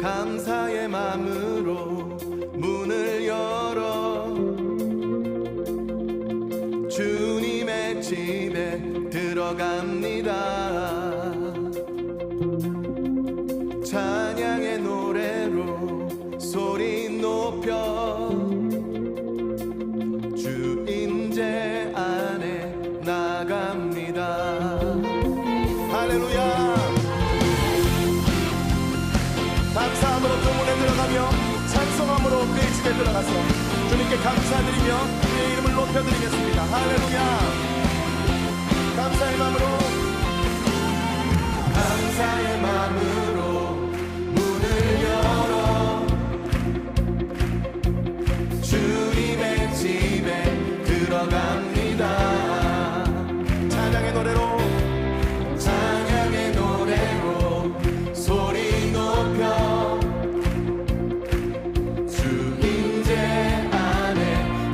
감사의 마음으로 문을 열어 주님의 집에 들어갑니다. 찬양의 노래로 소리 높여 주 임재 안에 나갑니다. 할렐루야. 감사함으로 그 문에 들어가며 찬송함으로 그의 집에 들어가서 주님께 감사드리며 그의 이름을 높여드리겠습니다. 할렐루야. 감사의 마음으로 감사의 마음으로 문을 열어 주님의 집에 들어갑니다. 찬양의 노래로 소리 높여 주 임재 안에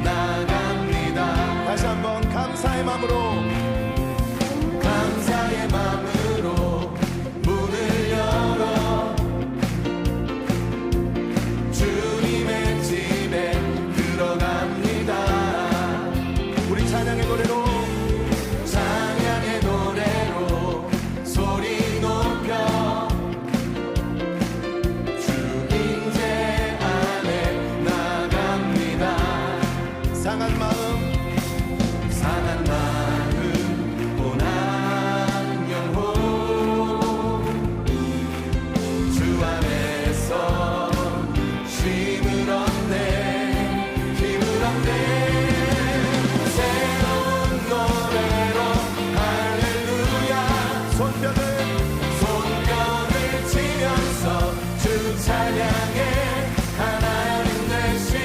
나갑니다. 다시 한번 감사의 마음으로 문을 열어 주님의 집에 들어갑니다. 우리 찬양의 노래로 소리 높여 상한 마음 고난 영혼 주 안에서 쉼을 얻네 힘을 얻네 새로운 노래로 할렐루야 손뼉을 치면서 주 찬양해 하나님 되신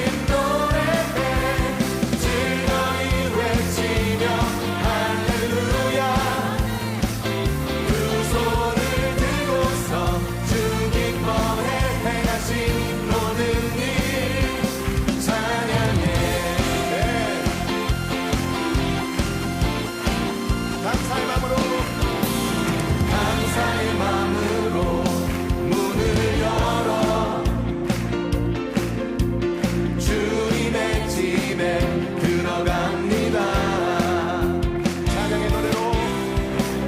감사의 마음으로 문을 열어 주님의 집에 들어갑니다.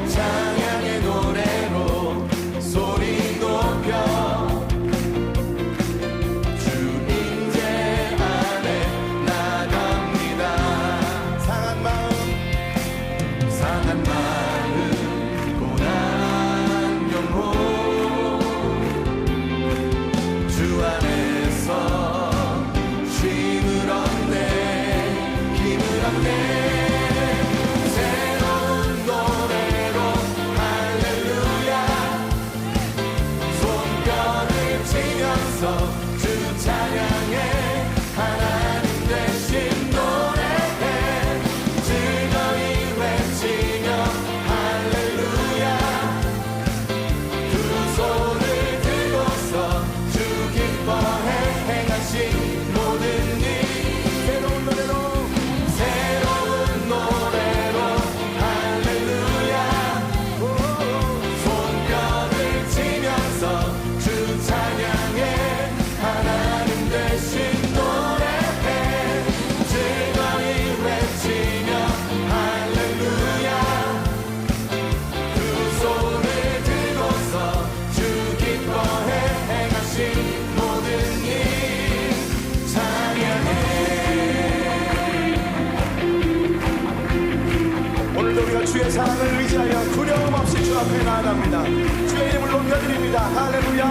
찬양의 노래로 소리 높여 주 임재 안에 나갑니다. 상한 마음 고난 영혼 주 안에서 쉼을 얻네 힘을 얻네 새로운 노래로 할렐루야 손뼉을 치면서 주 찬양해 하나님 되신 노래해 즐거이 외치며 할렐루야 두 손을 들고서 주 기뻐해 행하신 모든 일 새로운 노래로 할렐루야 손뼉을 치면서 주 찬양해 하나님 되신 노래해 즐거이 외치며 할렐루야 두 손을 들고서 주 기뻐해 행하신 모든 일 찬양해. 오늘도 우리가 주의 사랑을 의지하여 두려움 없이 주 앞에 나아갑니다. 주의 이름을 높여드립니다. 할렐루야.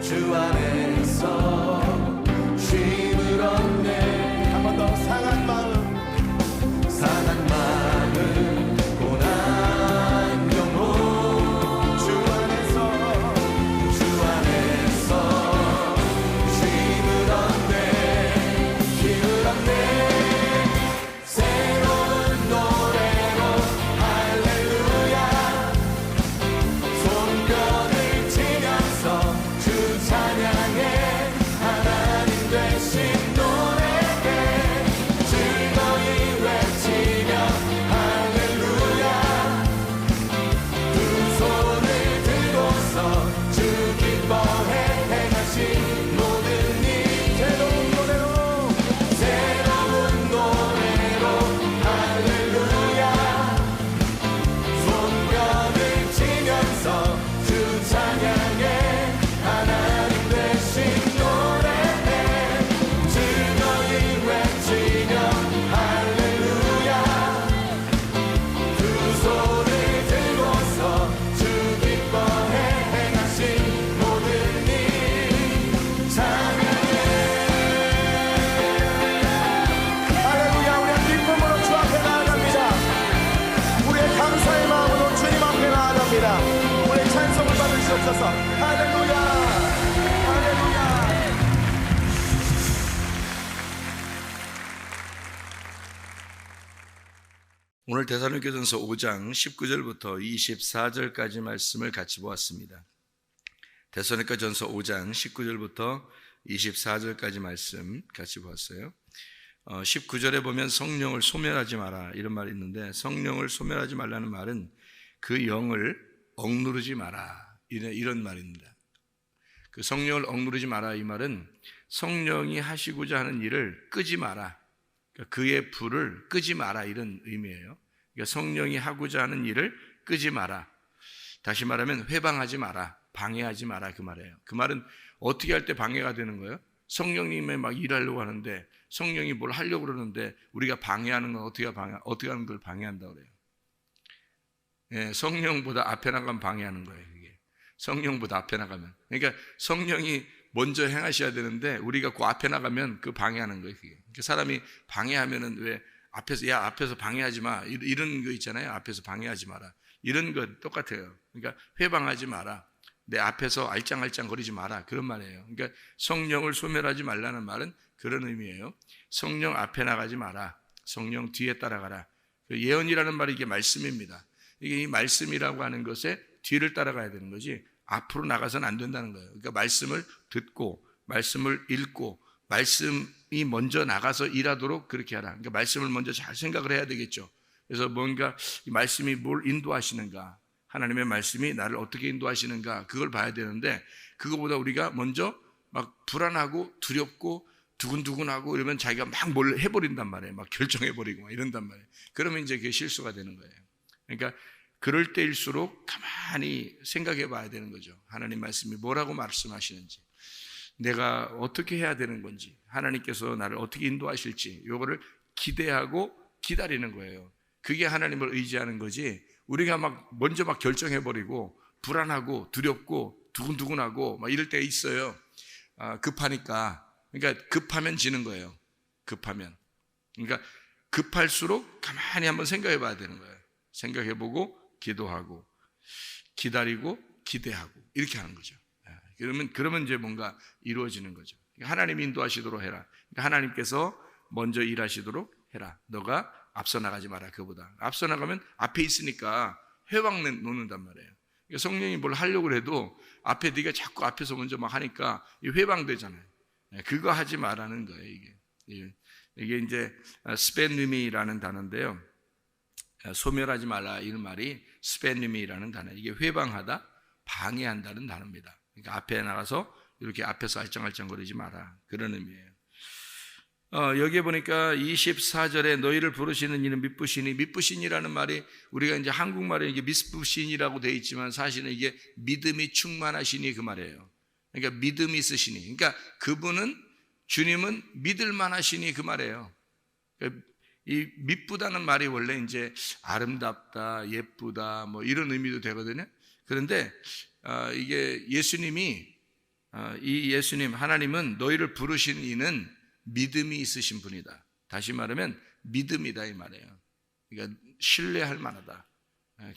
주 안에서 오늘 데살로니가전서 5장 19절부터 24절까지 말씀을 같이 보았습니다. 데살로니가전서 5장 19절부터 24절까지 말씀 같이 보았어요. 19절에 보면 성령을 소멸하지 마라 이런 말이 있는데, 성령을 소멸하지 말라는 말은 그 영을 억누르지 마라 이런 말입니다. 그 성령을 억누르지 마라 이 말은 성령이 하시고자 하는 일을 끄지 마라, 그의 불을 끄지 마라 이런 의미예요. 그러니까 성령이 하고자 하는 일을 끄지 마라, 다시 말하면 회방하지 마라, 방해하지 마라 그 말이에요. 그 말은 어떻게 할 때 방해가 되는 거예요? 성령님이 막 일하려고 하는데, 성령이 뭘 하려고 그러는데 우리가 방해하는 건 어떻게 하는 걸 방해한다고 그래요? 예, 성령보다 앞에 나가면 방해하는 거예요. 이게 성령보다 앞에 나가면, 그러니까 성령이 먼저 행하셔야 되는데 우리가 그 앞에 나가면 그 방해하는 거예요. 그게. 그러니까 사람이 방해하면은 왜 앞에서 방해하지 마 이런 거 있잖아요. 앞에서 방해하지 마라 이런 거 똑같아요. 그러니까 회방하지 마라, 내 앞에서 알짱알짱 거리지 마라 그런 말이에요. 그러니까 성령을 소멸하지 말라는 말은 그런 의미예요. 성령 앞에 나가지 마라, 성령 뒤에 따라가라. 예언이라는 말이 이게 말씀입니다. 이게 이 말씀이라고 하는 것에 뒤를 따라가야 되는 거지 앞으로 나가서는 안 된다는 거예요. 그러니까 말씀을 듣고 말씀을 읽고 말씀이 먼저 나가서 일하도록 그렇게 하라. 그러니까 말씀을 먼저 잘 생각을 해야 되겠죠. 그래서 뭔가 이 말씀이 뭘 인도하시는가, 하나님의 말씀이 나를 어떻게 인도하시는가 그걸 봐야 되는데, 그거보다 우리가 먼저 막 불안하고 두렵고 두근두근하고 이러면 자기가 막 뭘 해버린단 말이에요. 막 결정해버리고 막 이런단 말이에요. 그러면 이제 그게 실수가 되는 거예요. 그러니까 그럴 때일수록 가만히 생각해 봐야 되는 거죠. 하나님 말씀이 뭐라고 말씀하시는지, 내가 어떻게 해야 되는 건지, 하나님께서 나를 어떻게 인도하실지 요거를 기대하고 기다리는 거예요. 그게 하나님을 의지하는 거지, 우리가 막 먼저 막 결정해버리고 불안하고 두렵고 두근두근하고 막 이럴 때가 있어요. 급하니까. 그러니까 급하면 지는 거예요. 급하면. 그러니까 급할수록 가만히 한번 생각해 봐야 되는 거예요. 생각해보고 기도하고 기다리고 기대하고 이렇게 하는 거죠. 그러면 이제 뭔가 이루어지는 거죠. 하나님이 인도하시도록 해라. 하나님께서 먼저 일하시도록 해라. 너가 앞서 나가지 마라. 그보다 앞서 나가면 앞에 있으니까 회방 놓는단 말이에요. 성령이 뭘 하려고 해도 앞에 네가 자꾸 앞에서 먼저 막 하니까 회방되잖아요. 그거 하지 말라는 거예요. 이게 이제 스페누미라는 단어인데요. 소멸하지 말라 이런 말이 스페누미라는 단어, 이게 회방하다, 방해한다는 단어입니다. 그러니까 앞에 나가서 이렇게 앞에서 알짱알짱거리지 마라 그런 의미예요. 여기에 보니까 24절에 너희를 부르시는 이는 미쁘시니, 미쁘신이라는 말이 우리가 이제 한국말에 이게 미쁘신이라고 되어 있지만 사실은 이게 믿음이 충만하시니 그 말이에요. 그러니까 믿음이 있으시니, 그러니까 그분은, 주님은 믿을만하시니 그 말이에요. 그러니까 이 미쁘다는 말이 원래 이제 아름답다, 예쁘다 뭐 이런 의미도 되거든요. 그런데 이게 예수님이, 이 예수님 하나님은 너희를 부르신 이는 믿음이 있으신 분이다. 다시 말하면 믿음이다 이 말이에요. 그러니까 신뢰할 만하다.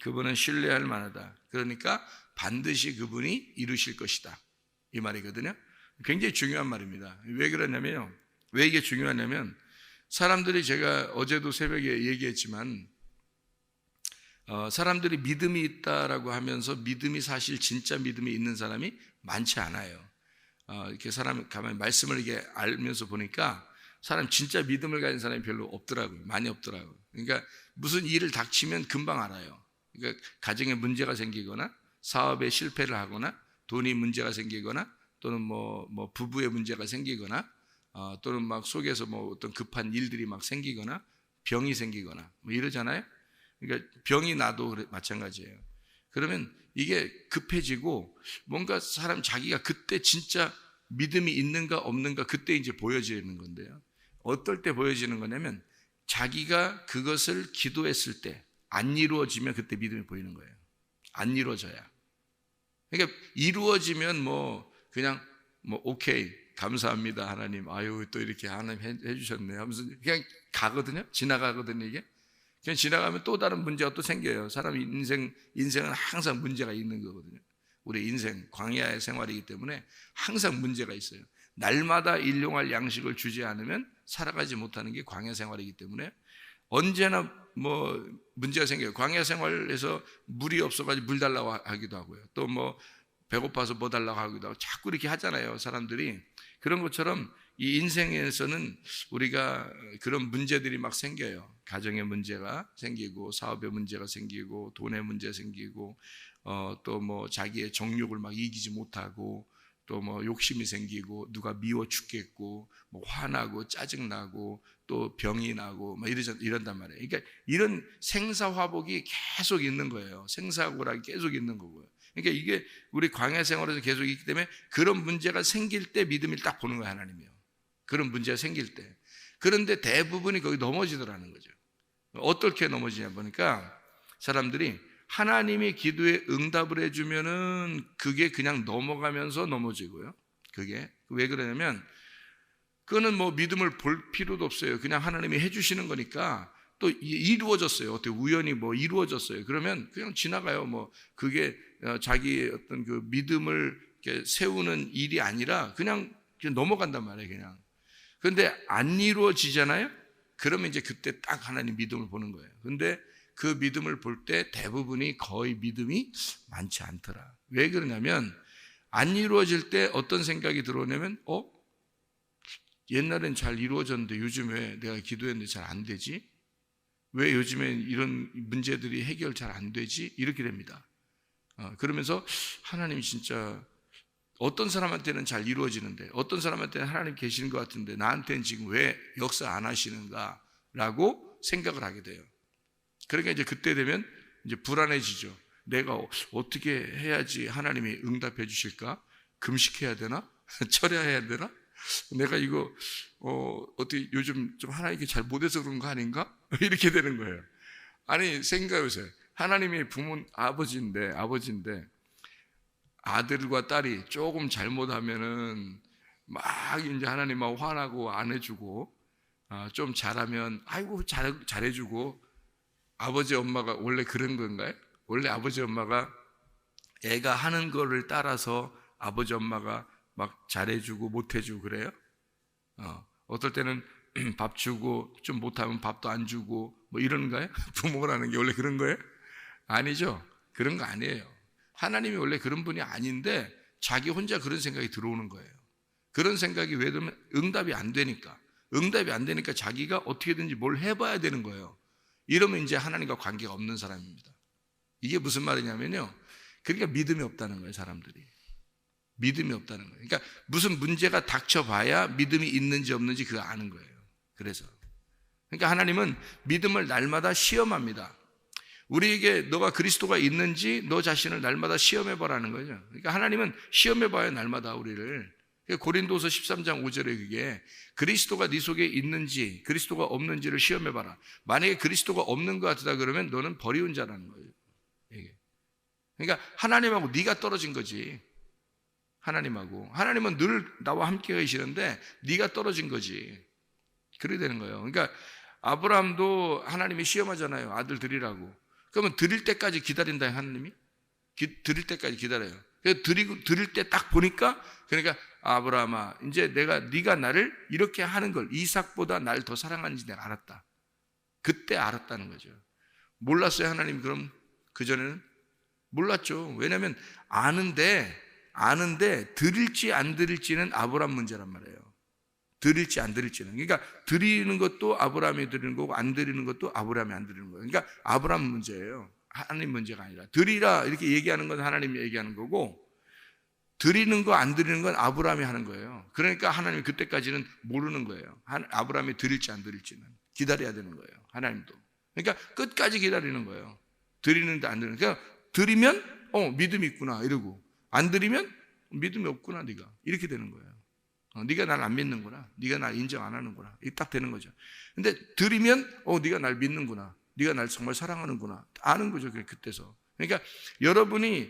그분은 신뢰할 만하다. 그러니까 반드시 그분이 이루실 것이다 이 말이거든요. 굉장히 중요한 말입니다. 왜 그러냐면요, 왜 이게 중요하냐면, 사람들이, 제가 어제도 새벽에 얘기했지만 사람들이 믿음이 있다라고 하면서 믿음이 사실 진짜 믿음이 있는 사람이 많지 않아요. 이렇게 사람 가만히 말씀을 이게 알면서 보니까 사람 진짜 믿음을 가진 사람이 별로 없더라고요. 많이 없더라고요. 그러니까 무슨 일을 닥치면 금방 알아요. 그러니까 가정에 문제가 생기거나 사업에 실패를 하거나 돈이 문제가 생기거나 또는 뭐 부부의 문제가 생기거나 또는 막 속에서 뭐 어떤 급한 일들이 막 생기거나 병이 생기거나 뭐 이러잖아요. 그러니까 병이 나도 마찬가지예요. 그러면 이게 급해지고 뭔가 사람 자기가 그때 진짜 믿음이 있는가 없는가 그때 이제 보여지는 건데요. 어떨 때 보여지는 거냐면 자기가 그것을 기도했을 때 안 이루어지면 그때 믿음이 보이는 거예요. 안 이루어져야. 그러니까 이루어지면 뭐 그냥 뭐 오케이 감사합니다 하나님, 아유 또 이렇게 하나님 해주셨네 하면서 그냥 가거든요. 지나가거든요. 이게 그냥 지나가면 또 다른 문제가 또 생겨요. 사람 인생은 항상 문제가 있는 거거든요. 우리 인생 광야의 생활이기 때문에 항상 문제가 있어요. 날마다 일용할 양식을 주지 않으면 살아가지 못하는 게 광야 생활이기 때문에 언제나 뭐 문제가 생겨요. 광야 생활에서 물이 없어가지고 물 달라고 하기도 하고요. 또 뭐 배고파서 뭐 달라고 하기도 하고 자꾸 이렇게 하잖아요, 사람들이. 그런 것처럼 이 인생에서는 우리가 그런 문제들이 막 생겨요. 가정의 문제가 생기고, 사업의 문제가 생기고, 돈의 문제가 생기고, 또 뭐 자기의 정욕을 막 이기지 못하고, 또 뭐 욕심이 생기고, 누가 미워 죽겠고, 뭐 화나고 짜증나고, 또 병이 나고 막 이런단 말이에요. 그러니까 이런 생사화복이 계속 있는 거예요. 생사고락이 계속 있는 거고요. 그러니까 이게 우리 광야 생활에서 계속 있기 때문에 그런 문제가 생길 때 믿음을 딱 보는 거예요, 하나님이요. 그런 문제가 생길 때. 그런데 대부분이 거기 넘어지더라는 거죠. 어떻게 넘어지냐 보니까 사람들이 하나님이 기도에 응답을 해주면은 그게 그냥 넘어가면서 넘어지고요. 그게 왜 그러냐면 그거는 뭐 믿음을 볼 필요도 없어요. 그냥 하나님이 해주시는 거니까 또 이루어졌어요. 어떻게 우연히 뭐 이루어졌어요. 그러면 그냥 지나가요. 뭐 그게 자기의 어떤 그 믿음을 이렇게 세우는 일이 아니라 그냥 넘어간단 말이에요. 그냥. 그런데 안 이루어지잖아요. 그러면 이제 그때 딱 하나님 믿음을 보는 거예요. 근데 그 믿음을 볼 때 대부분이 거의 믿음이 많지 않더라. 왜 그러냐면 안 이루어질 때 어떤 생각이 들어오냐면 옛날엔 잘 이루어졌는데 요즘 왜 내가 기도했는데 잘 안 되지? 왜 요즘엔 이런 문제들이 해결 잘 안 되지? 이렇게 됩니다. 그러면서 하나님이 진짜 어떤 사람한테는 잘 이루어지는데 어떤 사람한테는 하나님 계시는 것 같은데 나한테는 지금 왜 역사 안 하시는가? 라고 생각을 하게 돼요. 그러니까 이제 그때 되면 이제 불안해지죠. 내가 어떻게 해야지 하나님이 응답해 주실까? 금식해야 되나? 철야해야 되나? 내가 이거 어떻게 요즘 좀 하나님께 잘 못해서 그런 거 아닌가? 이렇게 되는 거예요. 아니 생각해보세요. 하나님이 아버지인데 아들과 딸이 조금 잘못하면은 막 이제 하나님하고 화나고 안 해주고 좀 잘하면 아이고 잘해주고 아버지 엄마가 원래 그런 건가요? 원래 아버지 엄마가 애가 하는 거를 따라서 아버지 엄마가 막 잘해주고 못해주고 그래요? 어떨 때는 밥 주고 좀 못하면 밥도 안 주고 뭐 이러는가요? 부모라는 게 원래 그런 거예요? 아니죠. 그런 거 아니에요. 하나님이 원래 그런 분이 아닌데 자기 혼자 그런 생각이 들어오는 거예요. 그런 생각이 왜 들면 응답이 안 되니까 자기가 어떻게든지 뭘 해봐야 되는 거예요. 이러면 이제 하나님과 관계가 없는 사람입니다. 이게 무슨 말이냐면요. 그러니까 믿음이 없다는 거예요, 사람들이. 믿음이 없다는 거예요. 그러니까 무슨 문제가 닥쳐봐야 믿음이 있는지 없는지 그거 아는 거예요. 그래서. 그러니까 하나님은 믿음을 날마다 시험합니다. 우리에게 너가 그리스도가 있는지 너 자신을 날마다 시험해보라는 거죠. 그러니까 하나님은 시험해봐요, 날마다 우리를. 고린도서 13장 5절에 그게 그리스도가 네 속에 있는지 그리스도가 없는지를 시험해봐라. 만약에 그리스도가 없는 것 같다 그러면 너는 버리운 자라는 거예요. 이게. 그러니까 하나님하고 네가 떨어진 거지. 하나님은 늘 나와 함께 계시는데 네가 떨어진 거지. 그래야 되는 거예요. 그러니까 아브라함도 하나님이 시험하잖아요. 아들 드리라고. 그러면 드릴 때까지 기다린다, 하나님이? 드릴 때까지 기다려요. 그래서 드릴 때 딱 보니까, 그러니까 아브라함아, 이제 네가 나를 이렇게 하는 걸 이삭보다 날 더 사랑하는지 내가 알았다. 그때 알았다는 거죠. 몰랐어요, 하나님? 그럼 그전에는 몰랐죠. 왜냐하면 아는데 드릴지 안 드릴지는 아브라함 문제란 말이에요. 드릴지 안 드릴지는. 그러니까 드리는 것도 아브라함이 드리는 거고 안 드리는 것도 아브라함이 안 드리는 거예요. 그러니까 아브라함 문제예요. 하나님 문제가 아니라. 드리라 이렇게 얘기하는 건 하나님이 얘기하는 거고 드리는 거 안 드리는 건 아브라함이 하는 거예요. 그러니까 하나님이 그때까지는 모르는 거예요. 아브라함이 드릴지 안 드릴지는. 기다려야 되는 거예요. 하나님도. 그러니까 끝까지 기다리는 거예요. 드리는데 안 드리는. 그러니까 드리면 믿음이 있구나 이러고 안 드리면 믿음이 없구나 네가. 이렇게 되는 거예요. 네가 날 안 믿는구나. 네가 날 인정 안 하는구나. 이게 딱 되는 거죠. 근데 드리면 네가 날 믿는구나. 네가 날 정말 사랑하는구나. 아는 거죠. 그때서. 그러니까 여러분이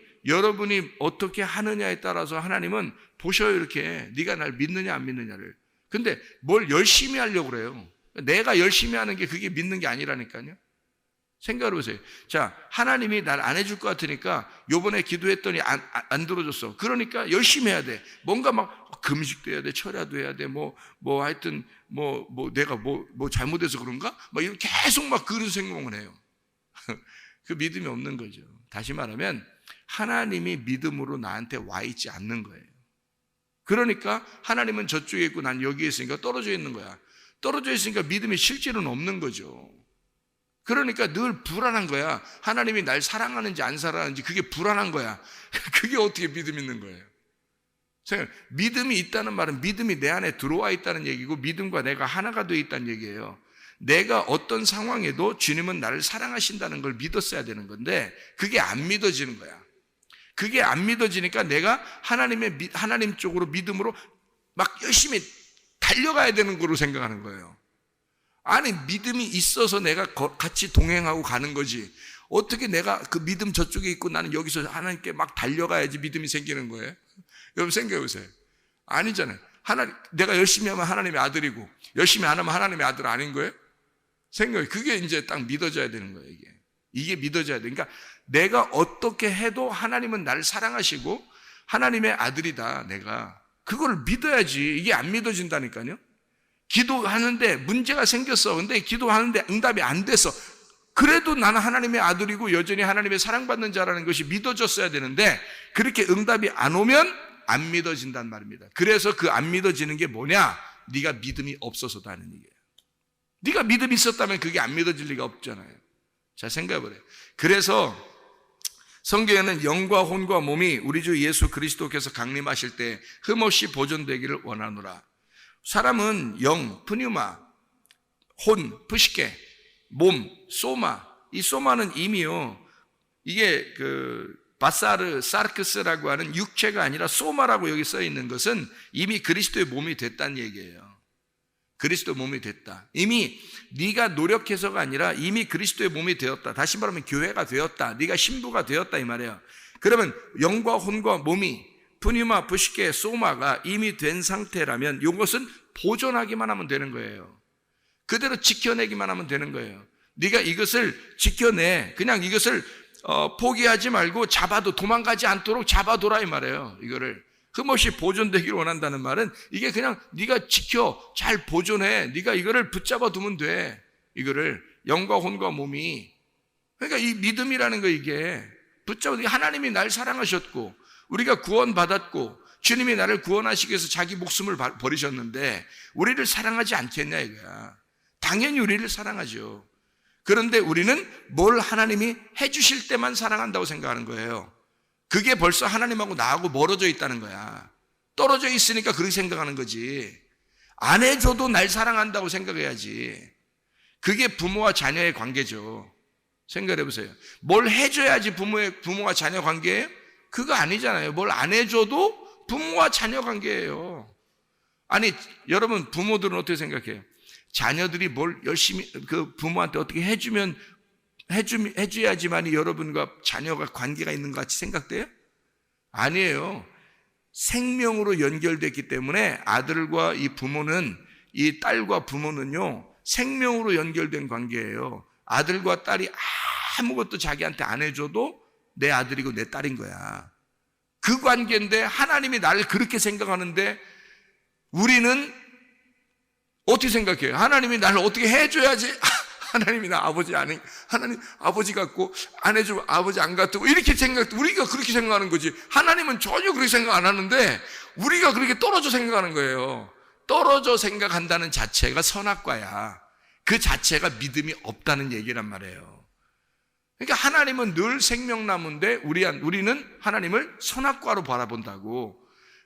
어떻게 하느냐에 따라서 하나님은 보셔요. 이렇게 네가 날 믿느냐 안 믿느냐를. 근데 뭘 열심히 하려고 그래요. 내가 열심히 하는 게 그게 믿는 게 아니라니까요. 생각해 보세요. 자, 하나님이 날 안 해줄 것 같으니까 요번에 기도했더니 안 들어줬어. 그러니까 열심히 해야 돼. 뭔가 막 금식도 해야 돼, 철야도 해야 돼, 하여튼 내가 잘못해서 그런가? 막 이렇게 계속 막 그런 생각을 해요. 그 믿음이 없는 거죠. 다시 말하면 하나님이 믿음으로 나한테 와 있지 않는 거예요. 그러니까 하나님은 저쪽에 있고 난 여기에 있으니까 떨어져 있는 거야. 떨어져 있으니까 믿음이 실제로는 없는 거죠. 그러니까 늘 불안한 거야. 하나님이 날 사랑하는지 안 사랑하는지 그게 불안한 거야. 그게 어떻게 믿음 있는 거예요? 믿음이 있다는 말은 믿음이 내 안에 들어와 있다는 얘기고 믿음과 내가 하나가 되어 있다는 얘기예요. 내가 어떤 상황에도 주님은 나를 사랑하신다는 걸 믿었어야 되는 건데 그게 안 믿어지는 거야. 그게 안 믿어지니까 내가 하나님 쪽으로 믿음으로 막 열심히 달려가야 되는 거로 생각하는 거예요. 아니, 믿음이 있어서 내가 같이 동행하고 가는 거지. 어떻게 내가 그 믿음 저쪽에 있고 나는 여기서 하나님께 막 달려가야지 믿음이 생기는 거예요? 여러분 생각해 보세요. 아니잖아요. 내가 열심히 하면 하나님의 아들이고 열심히 안 하면 하나님의 아들 아닌 거예요? 생각해. 그게 이제 딱 믿어져야 되는 거예요, 이게 믿어져야 돼. 그러니까 내가 어떻게 해도 하나님은 나를 사랑하시고 하나님의 아들이다, 내가. 그걸 믿어야지. 이게 안 믿어진다니까요. 기도하는데 문제가 생겼어. 근데 기도하는데 응답이 안 됐어. 그래도 나는 하나님의 아들이고 여전히 하나님의 사랑받는 자라는 것이 믿어졌어야 되는데 그렇게 응답이 안 오면 안 믿어진단 말입니다. 그래서 그 안 믿어지는 게 뭐냐? 네가 믿음이 없어서도 하는 얘기예요. 네가 믿음이 있었다면 그게 안 믿어질 리가 없잖아요. 자, 생각해보래요. 그래서 성경에는 영과 혼과 몸이 우리 주 예수 그리스도께서 강림하실 때 흠없이 보존되기를 원하노라. 사람은 영, 푸뉴마, 혼, 푸시케, 몸, 소마. 이 소마는 이미요, 이게 바사르, 사르크스라고 하는 육체가 아니라 소마라고 여기 써 있는 것은 이미 그리스도의 몸이 됐다는 얘기예요. 그리스도의 몸이 됐다. 이미 네가 노력해서가 아니라 이미 그리스도의 몸이 되었다. 다시 말하면 교회가 되었다. 네가 신부가 되었다 이 말이에요. 그러면 영과 혼과 몸이 푸니마, 부시케, 소마가 이미 된 상태라면 이것은 보존하기만 하면 되는 거예요. 그대로 지켜내기만 하면 되는 거예요. 네가 이것을 지켜내. 그냥 이것을 포기하지 말고 잡아도 도망가지 않도록 잡아둬라 이 말이에요. 이거를 흠없이 보존되기를 원한다는 말은 이게 그냥 네가 지켜, 잘 보존해. 네가 이거를 붙잡아 두면 돼. 이거를 영과 혼과 몸이. 그러니까 이 믿음이라는 거, 이게 붙잡아. 하나님이 날 사랑하셨고 우리가 구원받았고 주님이 나를 구원하시기 위해서 자기 목숨을 버리셨는데 우리를 사랑하지 않겠냐 이거야. 당연히 우리를 사랑하죠. 그런데 우리는 뭘 하나님이 해주실 때만 사랑한다고 생각하는 거예요. 그게 벌써 하나님하고 나하고 멀어져 있다는 거야. 떨어져 있으니까 그렇게 생각하는 거지. 안 해줘도 날 사랑한다고 생각해야지. 그게 부모와 자녀의 관계죠. 생각해 보세요. 뭘 해줘야지 부모와 자녀 관계예요? 그거 아니잖아요. 뭘 안 해줘도 부모와 자녀 관계예요. 아니, 여러분 부모들은 어떻게 생각해요? 자녀들이 뭘 열심히 그 부모한테 어떻게 해줘야지만이 여러분과 자녀가 관계가 있는 것 같이 생각돼요? 아니에요. 생명으로 연결됐기 때문에 아들과 이 부모는, 이 딸과 부모는요, 생명으로 연결된 관계예요. 아들과 딸이 아무것도 자기한테 안 해줘도 내 아들이고 내 딸인 거야. 그 관계인데 하나님이 나를 그렇게 생각하는데 우리는 어떻게 생각해요? 하나님이 나를 어떻게 해줘야지 하나님이 나 아버지 아니, 하나님 아버지 같고 안 해주면 아버지 안 같고 이렇게 우리가 그렇게 생각하는 거지. 하나님은 전혀 그렇게 생각 안 하는데 우리가 그렇게 떨어져 생각하는 거예요. 떨어져 생각한다는 자체가 선악과야. 그 자체가 믿음이 없다는 얘기란 말이에요. 그러니까 하나님은 늘 생명나무인데 우리는 하나님을 선악과로 바라본다고.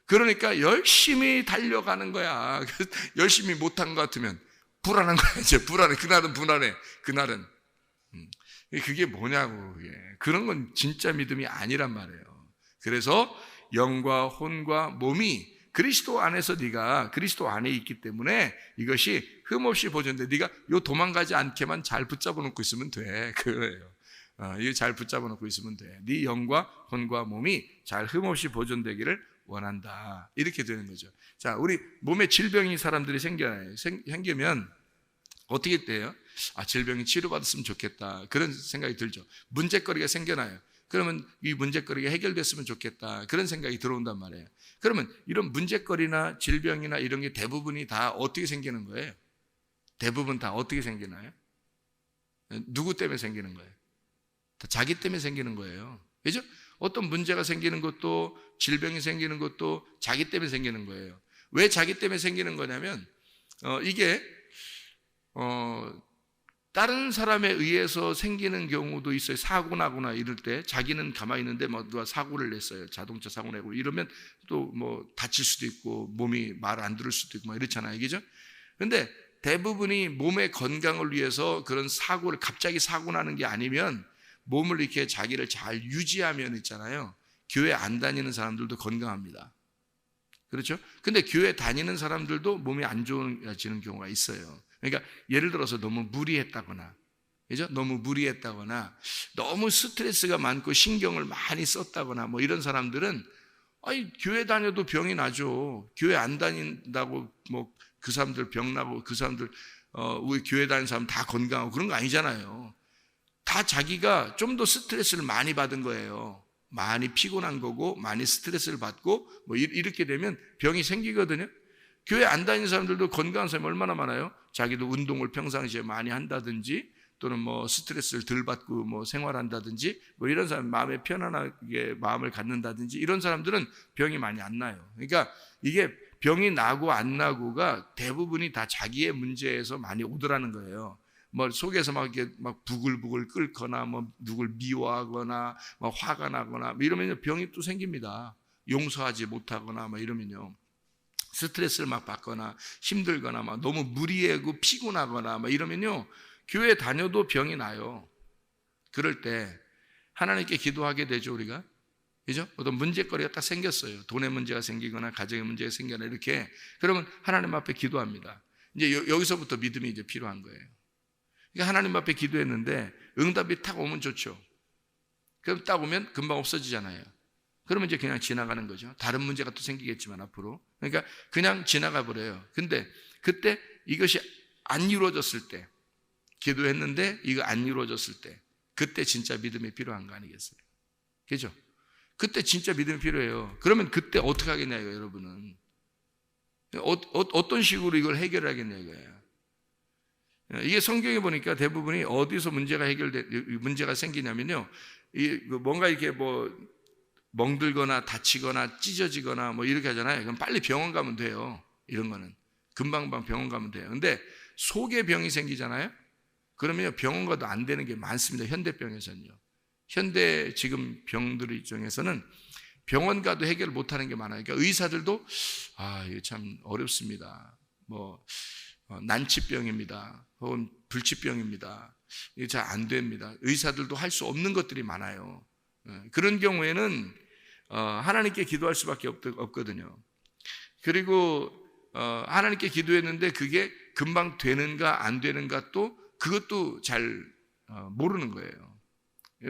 그러니까 열심히 달려가는 거야. 열심히 못한 것 같으면 불안한 거야. 이제 불안해. 그날은 불안해. 그날은. 그게 뭐냐고. 그게. 그런 건 진짜 믿음이 아니란 말이에요. 그래서 영과 혼과 몸이 그리스도 안에서 네가 그리스도 안에 있기 때문에 이것이 흠없이 보존돼. 네가 요 도망가지 않게만 잘 붙잡아 놓고 있으면 돼. 그거예요. 이거 잘 붙잡아 놓고 있으면 돼. 네 영과 혼과 몸이 잘 흠없이 보존되기를 원한다. 이렇게 되는 거죠. 자, 우리 몸에 질병이 사람들이 생기면 어떻게 돼요? 질병이 치료받았으면 좋겠다. 그런 생각이 들죠. 문제거리가 생겨나요. 그러면 이 문제거리가 해결됐으면 좋겠다. 그런 생각이 들어온단 말이에요. 그러면 이런 문제거리나 질병이나 이런 게 대부분이 다 어떻게 생기는 거예요? 대부분 다 어떻게 생기나요? 누구 때문에 생기는 거예요? 다 자기 때문에 생기는 거예요. 그죠? 어떤 문제가 생기는 것도, 질병이 생기는 것도 자기 때문에 생기는 거예요. 왜 자기 때문에 생기는 거냐면 이게 다른 사람에 의해서 생기는 경우도 있어요. 사고 나거나 이럴 때 자기는 가만히 있는데 누가 사고를 냈어요. 자동차 사고 내고 이러면 또 다칠 수도 있고 몸이 말 안 들을 수도 있고 이렇잖아요. 그죠? 근데 대부분이 몸의 건강을 위해서 그런 사고를 갑자기 사고 나는 게 아니면 몸을 이렇게 자기를 잘 유지하면 있잖아요. 교회 안 다니는 사람들도 건강합니다. 그렇죠? 근데 교회 다니는 사람들도 몸이 안 좋아지는 경우가 있어요. 그러니까 예를 들어서 너무 무리했다거나, 그죠? 너무 무리했다거나, 너무 스트레스가 많고 신경을 많이 썼다거나, 이런 사람들은, 교회 다녀도 병이 나죠. 교회 안 다닌다고, 그 사람들 병 나고, 그 사람들, 우리 교회 다니는 사람 다 건강하고 그런 거 아니잖아요. 다 자기가 좀 더 스트레스를 많이 받은 거예요. 많이 피곤한 거고, 많이 스트레스를 받고, 이렇게 되면 병이 생기거든요. 교회 안 다니는 사람들도 건강한 사람이 얼마나 많아요? 자기도 운동을 평상시에 많이 한다든지 또는 스트레스를 덜 받고 생활한다든지 이런 사람 마음에 편안하게 마음을 갖는다든지 이런 사람들은 병이 많이 안 나요. 그러니까 이게 병이 나고 안 나고가 대부분이 다 자기의 문제에서 많이 오더라는 거예요. 속에서 이렇게 부글부글 끓거나 누굴 미워하거나 화가 나거나 이러면 병이 또 생깁니다. 용서하지 못하거나 이러면요. 스트레스를 받거나 힘들거나 너무 무리하고 피곤하거나 이러면요. 교회 다녀도 병이 나요. 그럴 때 하나님께 기도하게 되죠, 우리가. 그죠? 어떤 문제거리가 딱 생겼어요. 돈의 문제가 생기거나 가정의 문제가 생기거나 이렇게. 그러면 하나님 앞에 기도합니다. 이제 여기서부터 믿음이 이제 필요한 거예요. 그러니까 하나님 앞에 기도했는데 응답이 딱 오면 좋죠. 그럼 딱 오면 금방 없어지잖아요. 그러면 이제 그냥 지나가는 거죠. 다른 문제가 또 생기겠지만 앞으로. 그러니까 그냥 지나가 버려요. 근데 그때 이것이 안 이루어졌을 때, 기도했는데 이거 안 이루어졌을 때, 그때 진짜 믿음이 필요한 거 아니겠어요? 그죠? 그때 진짜 믿음이 필요해요. 그러면 그때 어떻게 하겠냐고요, 여러분은. 어떤 식으로 이걸 해결하겠냐고요. 이게 성경에 보니까 대부분이 어디서 문제가 생기냐면요. 뭔가 이렇게 멍들거나 다치거나 찢어지거나 이렇게 하잖아요. 그럼 빨리 병원 가면 돼요. 이런 거는. 금방 병원 가면 돼요. 근데 속에 병이 생기잖아요. 그러면 병원 가도 안 되는 게 많습니다. 현대병에서는요. 현대 지금 병들 중에서는 병원 가도 해결 못 하는 게 많아요. 그러니까 의사들도 이거 참 어렵습니다. 난치병입니다. 혹은 불치병입니다. 이게 잘 안 됩니다. 의사들도 할 수 없는 것들이 많아요. 그런 경우에는 하나님께 기도할 수밖에 없거든요. 그리고 하나님께 기도했는데 그게 금방 되는가 안 되는가 또 그것도 잘 모르는 거예요.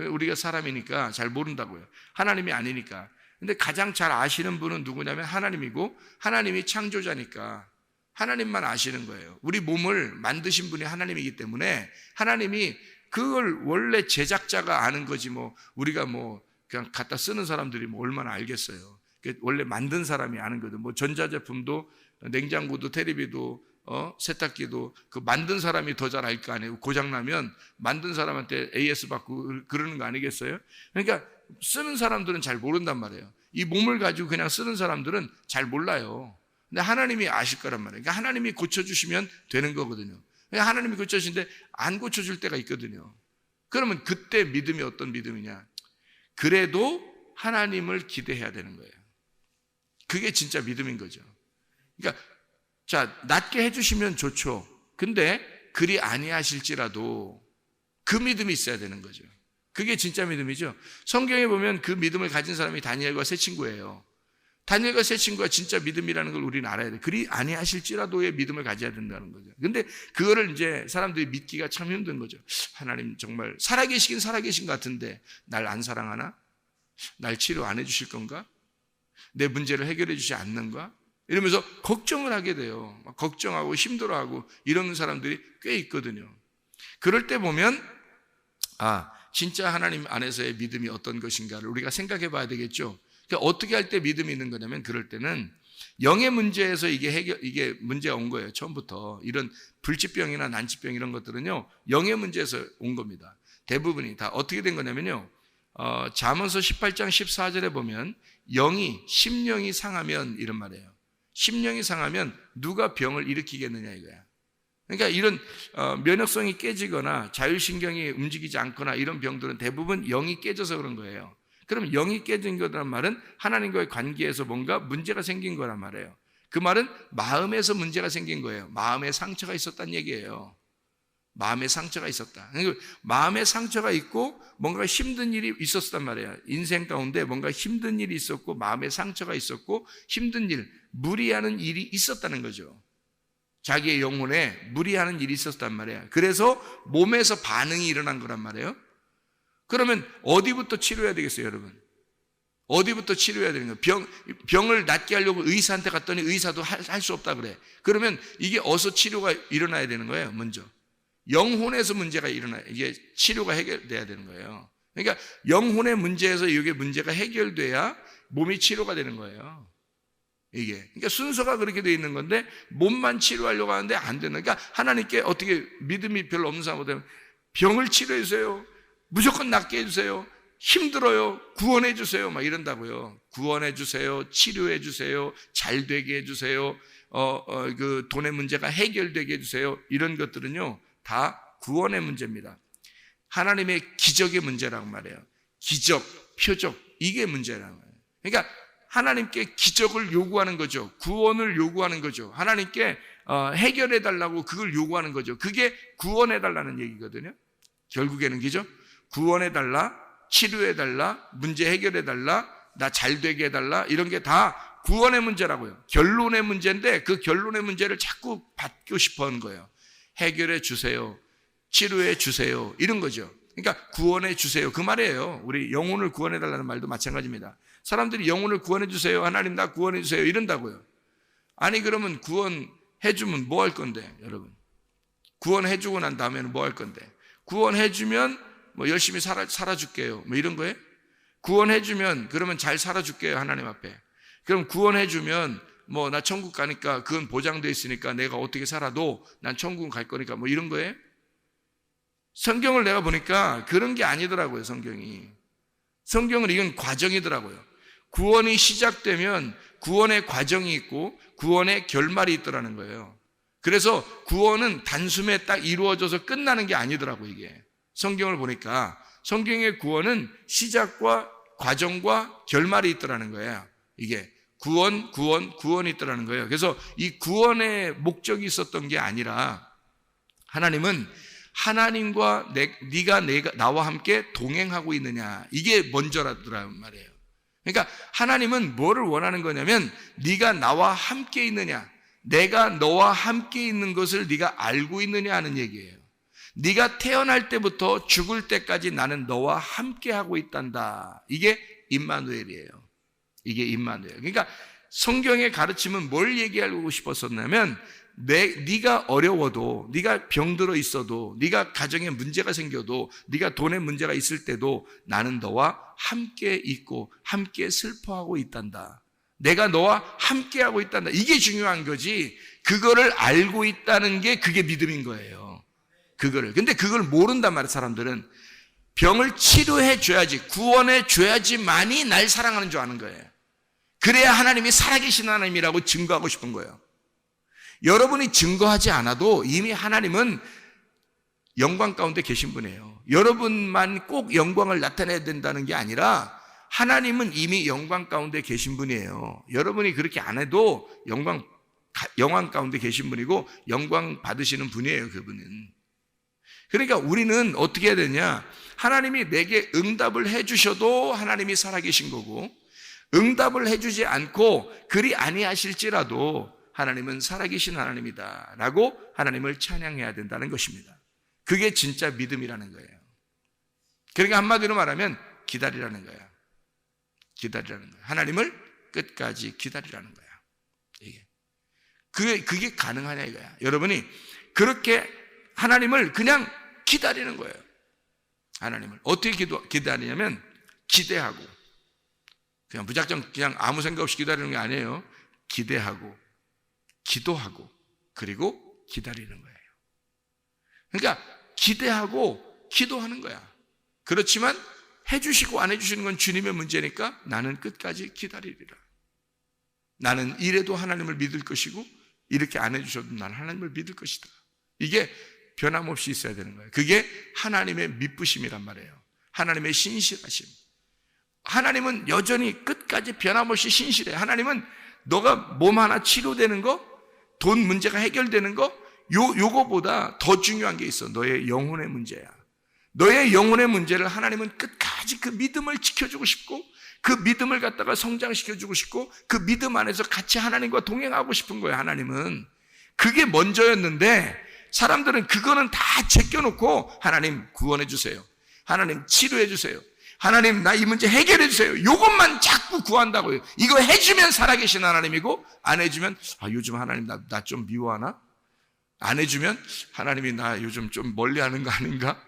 우리가 사람이니까 잘 모른다고요. 하나님이 아니니까. 근데 가장 잘 아시는 분은 누구냐면 하나님이고 하나님이 창조자니까 하나님만 아시는 거예요. 우리 몸을 만드신 분이 하나님이기 때문에 하나님이 그걸 원래 제작자가 아는 거지 우리가 그냥 갖다 쓰는 사람들이 얼마나 알겠어요. 원래 만든 사람이 아는 거든. 전자제품도 냉장고도 테레비도 세탁기도 그 만든 사람이 더 잘 알 거 아니에요. 고장 나면 만든 사람한테 AS 받고 그러는 거 아니겠어요? 그러니까 쓰는 사람들은 잘 모른단 말이에요. 이 몸을 가지고 그냥 쓰는 사람들은 잘 몰라요. 근데 하나님이 아실 거란 말이에요. 그러니까 하나님이 고쳐주시면 되는 거거든요. 하나님이 고쳐주시는데 안 고쳐줄 때가 있거든요. 그러면 그때 믿음이 어떤 믿음이냐? 그래도 하나님을 기대해야 되는 거예요. 그게 진짜 믿음인 거죠. 그러니까 낫게 해주시면 좋죠. 근데 그리 아니하실지라도 그 믿음이 있어야 되는 거죠. 그게 진짜 믿음이죠. 성경에 보면 그 믿음을 가진 사람이 다니엘과 세 친구예요. 다니엘과 세 친구가 진짜 믿음이라는 걸 우리는 알아야 돼. 그리 아니하실지라도의 믿음을 가져야 된다는 거죠. 근데 그거를 이제 사람들이 믿기가 참 힘든 거죠. 하나님 정말 살아계시긴 살아계신 것 같은데 날 안 사랑하나? 날 치료 안 해주실 건가? 내 문제를 해결해 주지 않는가? 이러면서 걱정을 하게 돼요. 막 걱정하고 힘들어하고 이런 사람들이 꽤 있거든요. 그럴 때 보면 진짜 하나님 안에서의 믿음이 어떤 것인가를 우리가 생각해 봐야 되겠죠. 그러니까 어떻게 할 때 믿음이 있는 거냐면, 그럴 때는 영의 문제에서 이게 문제가 온 거예요. 처음부터 이런 불치병이나 난치병 이런 것들은요, 영의 문제에서 온 겁니다. 대부분이 다 어떻게 된 거냐면요, 잠언서 18장 14절에 보면 심령이 상하면 이런 말이에요. 심령이 상하면 누가 병을 일으키겠느냐 이거야. 그러니까 이런 면역성이 깨지거나 자율신경이 움직이지 않거나 이런 병들은 대부분 영이 깨져서 그런 거예요. 그럼 영이 깨진 거란 말은 하나님과의 관계에서 뭔가 문제가 생긴 거란 말이에요. 그 말은 마음에서 문제가 생긴 거예요. 마음에 상처가 있었다는 얘기예요. 마음에 상처가 있었다. 그러니까 마음에 상처가 있고 뭔가 힘든 일이 있었단 말이에요. 인생 가운데 뭔가 힘든 일이 있었고 마음에 상처가 있었고 힘든 일, 무리하는 일이 있었다는 거죠. 자기의 영혼에 무리하는 일이 있었단 말이에요. 그래서 몸에서 반응이 일어난 거란 말이에요. 그러면 어디부터 치료해야 되겠어요, 여러분? 어디부터 치료해야 되는 거예요? 병을 낫게 하려고 의사한테 갔더니 의사도 할 수 없다 그래. 그러면 이게 어디서 치료가 일어나야 되는 거예요, 먼저? 영혼에서 문제가 일어나야, 이게 치료가 해결돼야 되는 거예요. 그러니까 영혼의 문제에서 이게 문제가 해결돼야 몸이 치료가 되는 거예요. 그러니까 순서가 그렇게 돼 있는 건데 몸만 치료하려고 하는데 안 되는. 그러니까 하나님께 어떻게 믿음이 별로 없는 사람보다 병을 치료해 주세요, 무조건 낫게 해주세요, 힘들어요, 구원해 주세요, 막 이런다고요. 구원해 주세요, 치료해 주세요, 잘 되게 해 주세요, 그 돈의 문제가 해결되게 해 주세요. 이런 것들은요 다 구원의 문제입니다. 하나님의 기적의 문제라고 말해요. 기적, 표적, 이게 문제라고 해요. 그러니까 하나님께 기적을 요구하는 거죠. 구원을 요구하는 거죠. 하나님께 해결해 달라고 그걸 요구하는 거죠. 그게 구원해 달라는 얘기거든요. 결국에는 그죠? 구원해 달라, 치료해 달라, 문제 해결해 달라, 나 잘 되게 해 달라, 이런 게 다 구원의 문제라고요. 결론의 문제인데 그 결론의 문제를 자꾸 받고 싶어 하는 거예요. 해결해 주세요, 치료해 주세요, 이런 거죠. 그러니까 구원해 주세요, 그 말이에요. 우리 영혼을 구원해 달라는 말도 마찬가지입니다. 사람들이 영혼을 구원해 주세요, 하나님 나 구원해 주세요, 이런다고요. 아니 그러면 구원해 주면 뭐 할 건데, 여러분? 구원해 주고 난 다음에는 뭐 할 건데? 구원해 주면 뭐 열심히 살아줄게요, 뭐 이런 거예요? 구원해 주면 그러면 잘 살아줄게요, 하나님 앞에. 그럼 구원해 주면 뭐 나 천국 가니까 그건 보장돼 있으니까 내가 어떻게 살아도 난 천국 갈 거니까 뭐 이런 거예요? 성경을 내가 보니까 그런 게 아니더라고요. 성경은 이건 과정이더라고요. 구원이 시작되면 구원의 과정이 있고 구원의 결말이 있더라는 거예요. 그래서 구원은 단숨에 딱 이루어져서 끝나는 게 아니더라고요. 이게 성경을 보니까 성경의 구원은 시작과 과정과 결말이 있더라는 거예요. 이게 구원이 있더라는 거예요. 그래서 이 구원의 목적이 있었던 게 아니라 하나님은 하나님과 네가 나와 함께 동행하고 있느냐, 이게 먼저라더란 말이에요. 그러니까 하나님은 뭐를 원하는 거냐면 네가 나와 함께 있느냐, 내가 너와 함께 있는 것을 네가 알고 있느냐 하는 얘기예요. 네가 태어날 때부터 죽을 때까지 나는 너와 함께 하고 있단다. 이게 임마누엘이에요. 이게 임마누엘. 그러니까 성경의 가르침은 뭘 얘기하고 싶었었냐면 네가 어려워도, 네가 병들어 있어도, 네가 가정에 문제가 생겨도, 네가 돈에 문제가 있을 때도 나는 너와 함께 있고 함께 슬퍼하고 있단다. 내가 너와 함께 하고 있단다. 이게 중요한 거지. 그거를 알고 있다는 게 그게 믿음인 거예요. 근데 그걸 모른단 말이에요. 사람들은 병을 치료해 줘야지, 구원해 줘야지만이 날 사랑하는 줄 아는 거예요. 그래야 하나님이 살아계신 하나님이라고 증거하고 싶은 거예요. 여러분이 증거하지 않아도 이미 하나님은 영광 가운데 계신 분이에요. 여러분만 꼭 영광을 나타내야 된다는 게 아니라 하나님은 이미 영광 가운데 계신 분이에요. 여러분이 그렇게 안 해도 영광 가운데 계신 분이고 영광 받으시는 분이에요, 그분은. 그러니까 우리는 어떻게 해야 되냐? 하나님이 내게 응답을 해주셔도 하나님이 살아계신 거고, 응답을 해주지 않고 그리 아니하실지라도 하나님은 살아계신 하나님이다 라고 하나님을 찬양해야 된다는 것입니다. 그게 진짜 믿음이라는 거예요. 그러니까 한마디로 말하면 기다리라는 거예요. 기다리라는 거예요. 하나님을 끝까지 기다리라는 거예요. 이게. 그게 가능하냐 이거야. 여러분이 그렇게 하나님을 그냥 기다리는 거예요. 하나님을 어떻게 기다리냐면 기대하고, 그냥 무작정 그냥 아무 생각 없이 기다리는 게 아니에요. 기대하고, 기도하고, 그리고 기다리는 거예요. 그러니까 기대하고 기도하는 거야. 그렇지만 해주시고 안 해주시는 건 주님의 문제니까 나는 끝까지 기다리리라. 나는 이래도 하나님을 믿을 것이고 이렇게 안 해주셔도 나는 하나님을 믿을 것이다. 이게 변함없이 있어야 되는 거예요. 그게 하나님의 믿부심이란 말이에요. 하나님의 신실하심. 하나님은 여전히 끝까지 변함없이 신실해. 하나님은 너가 몸 하나 치료되는 거, 돈 문제가 해결되는 거, 요거보다 더 중요한 게 있어. 너의 영혼의 문제야. 너의 영혼의 문제를 하나님은 끝까지 그 믿음을 지켜주고 싶고, 그 믿음을 갖다가 성장시켜주고 싶고, 그 믿음 안에서 같이 하나님과 동행하고 싶은 거예요. 하나님은 그게 먼저였는데 사람들은 그거는 다 제껴놓고 하나님 구원해 주세요, 하나님 치료해 주세요, 하나님 나 이 문제 해결해 주세요, 요것만 자꾸 구한다고요. 이거 해주면 살아계신 하나님이고, 안 해주면 요즘 하나님 나 좀 미워하나? 안 해주면 하나님이 나 요즘 좀 멀리하는 거 아닌가?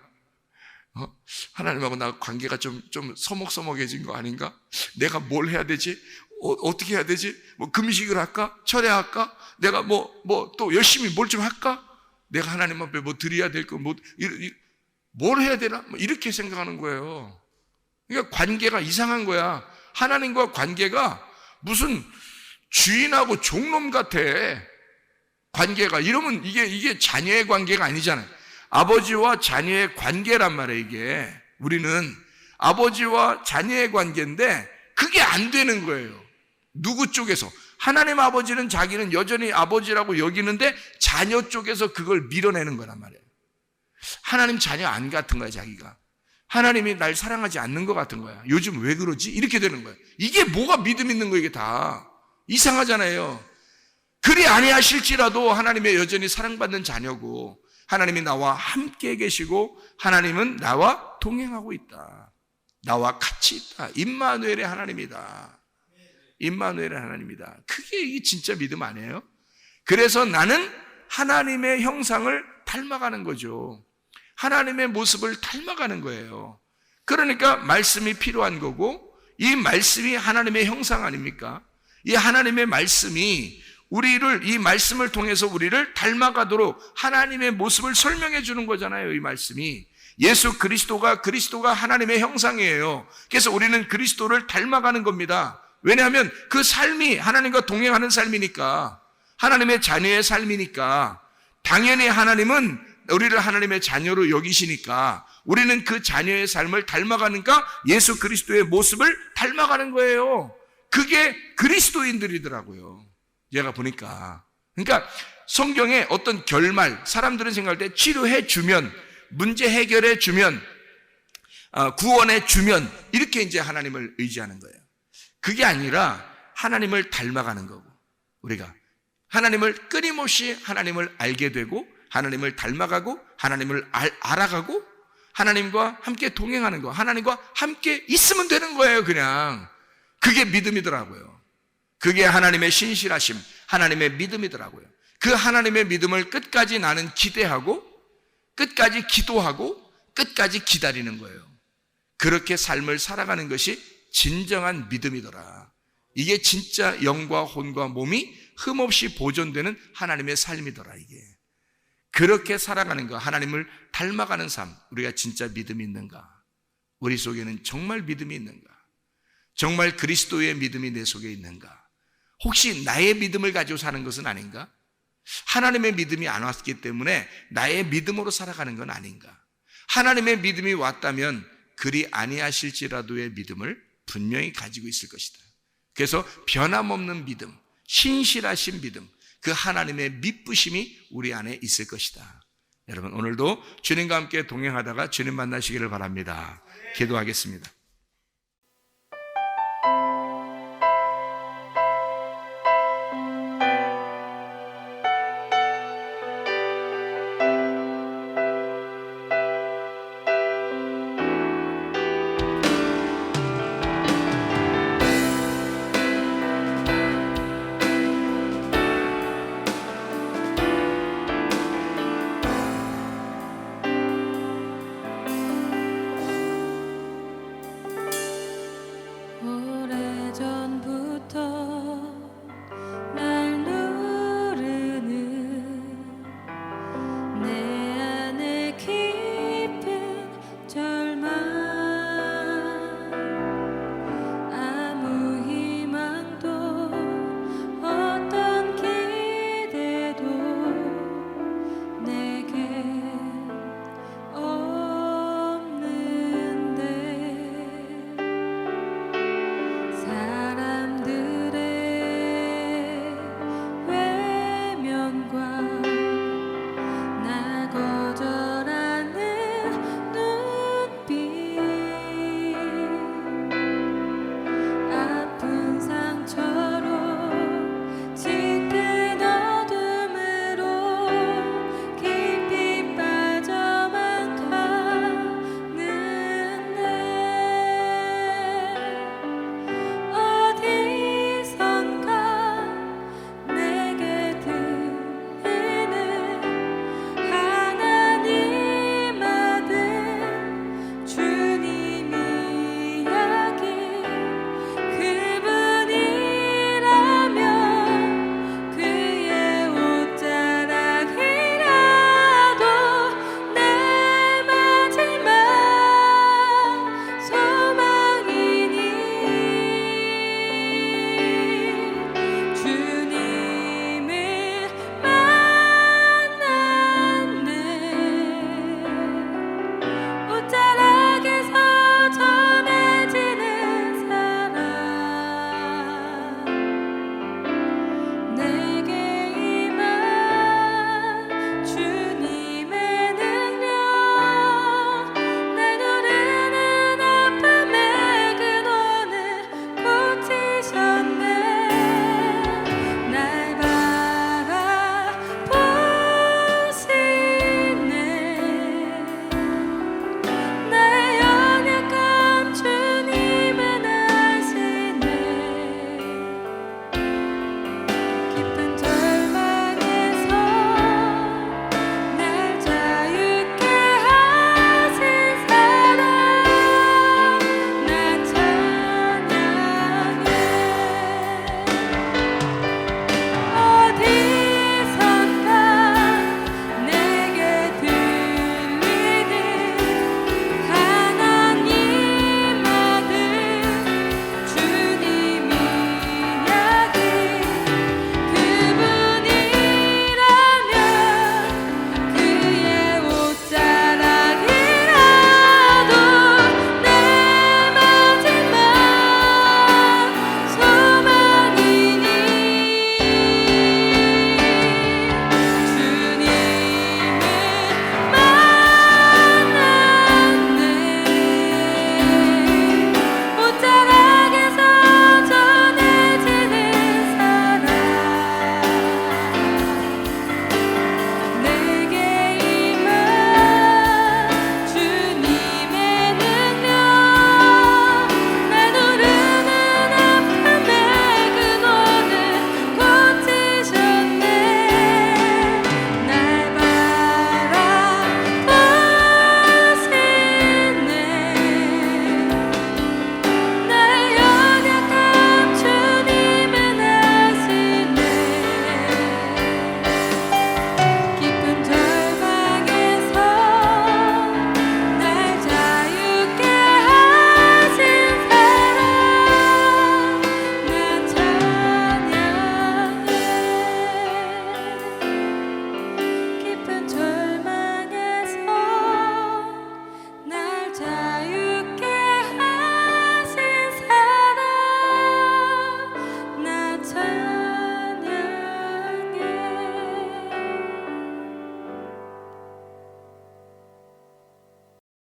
하나님하고 나 관계가 좀 서먹서먹해진 거 아닌가? 내가 뭘 해야 되지? 어떻게 해야 되지? 뭐 금식을 할까? 철회할까? 내가 뭐 또 열심히 뭘 좀 할까? 내가 하나님 앞에 뭐 드려야 될 거 뭘 해야 되나? 이렇게 생각하는 거예요. 그러니까 관계가 이상한 거야. 하나님과 관계가 무슨 주인하고 종놈 같아. 관계가 이러면 이게 자녀의 관계가 아니잖아요. 아버지와 자녀의 관계란 말이에요. 이게 우리는 아버지와 자녀의 관계인데 그게 안 되는 거예요. 누구 쪽에서? 하나님 아버지는 자기는 여전히 아버지라고 여기는데 자녀 쪽에서 그걸 밀어내는 거란 말이에요. 하나님 자녀 안 같은 거야. 자기가 하나님이 날 사랑하지 않는 것 같은 거야. 요즘 왜 그러지? 이렇게 되는 거예요. 이게 뭐가 믿음 있는 거예요? 이게 다 이상하잖아요. 그리 아니하실지라도 하나님의 여전히 사랑받는 자녀고, 하나님이 나와 함께 계시고 하나님은 나와 동행하고 있다, 나와 같이 있다. 임마누엘의 하나님이다. 임마누엘의 하나님이다. 그게 이게 진짜 믿음 아니에요? 그래서 나는 하나님의 형상을 닮아가는 거죠. 하나님의 모습을 닮아가는 거예요. 그러니까 말씀이 필요한 거고, 이 말씀이 하나님의 형상 아닙니까? 이 하나님의 말씀이 이 말씀을 통해서 우리를 닮아가도록 하나님의 모습을 설명해 주는 거잖아요. 이 말씀이 예수 그리스도가 하나님의 형상이에요. 그래서 우리는 그리스도를 닮아가는 겁니다. 왜냐하면 그 삶이 하나님과 동행하는 삶이니까, 하나님의 자녀의 삶이니까, 당연히 하나님은 우리를 하나님의 자녀로 여기시니까 우리는 그 자녀의 삶을 닮아가니까 예수 그리스도의 모습을 닮아가는 거예요. 그게 그리스도인들이더라고요. 제가 보니까. 그러니까 성경에 어떤 결말, 사람들은 생각할 때 치료해 주면, 문제 해결해 주면, 구원해 주면, 이렇게 이제 하나님을 의지하는 거예요. 그게 아니라 하나님을 닮아가는 거고, 우리가 하나님을 끊임없이 하나님을 알게 되고, 하나님을 닮아가고, 하나님을 알아가고, 하나님과 함께 동행하는 거, 하나님과 함께 있으면 되는 거예요. 그냥 그게 믿음이더라고요. 그게 하나님의 신실하심, 하나님의 믿음이더라고요. 그 하나님의 믿음을 끝까지 나는 기대하고, 끝까지 기도하고, 끝까지 기다리는 거예요. 그렇게 삶을 살아가는 것이 진정한 믿음이더라. 이게 진짜 영과 혼과 몸이 흠없이 보존되는 하나님의 삶이더라. 이게 그렇게 살아가는 거, 하나님을 닮아가는 삶, 우리가 진짜 믿음이 있는가? 우리 속에는 정말 믿음이 있는가? 정말 그리스도의 믿음이 내 속에 있는가? 혹시 나의 믿음을 가지고 사는 것은 아닌가? 하나님의 믿음이 안 왔기 때문에 나의 믿음으로 살아가는 건 아닌가? 하나님의 믿음이 왔다면 그리 아니하실지라도의 믿음을 분명히 가지고 있을 것이다. 그래서 변함없는 믿음, 신실하신 믿음, 그 하나님의 믿부심이 우리 안에 있을 것이다. 여러분, 오늘도 주님과 함께 동행하다가 주님 만나시기를 바랍니다. 기도하겠습니다.